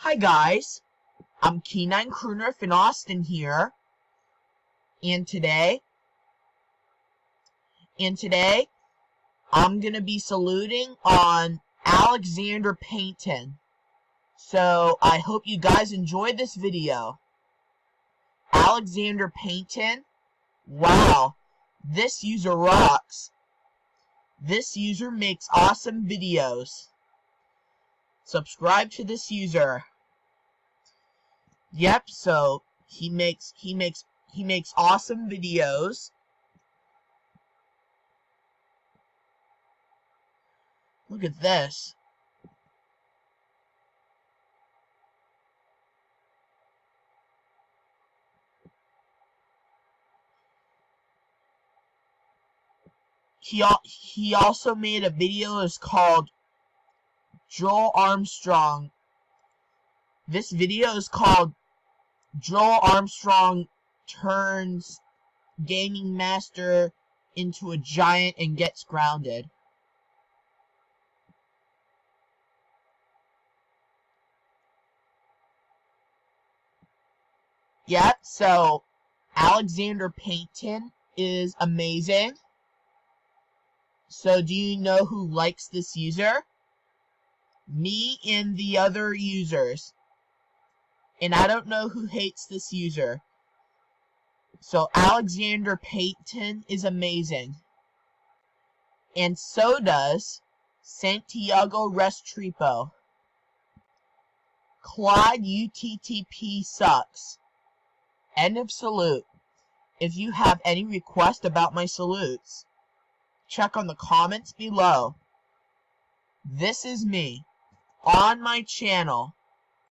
Hi guys, I'm K9 Crooner in Austin here, and today I'm gonna be saluting on Alexander Painton. So I hope you guys enjoyed this video. Alexander Painton, wow, this user rocks. This user makes awesome videos. Subscribe to this user. Yep, so he makes awesome videos. Look at this. He also made a video that's called Joel Armstrong. This video is called Joel Armstrong turns gaming master into a giant and gets grounded. Yep, so Alexander Painton is amazing. So do you know who likes this user? Me and the other users. And I don't know who hates this user. So Alexander Painton is amazing. And so does Santiago Restrepo. Claude UTTP sucks. End of salute. If you have any request about my salutes, check on the comments below. This is me on my channel.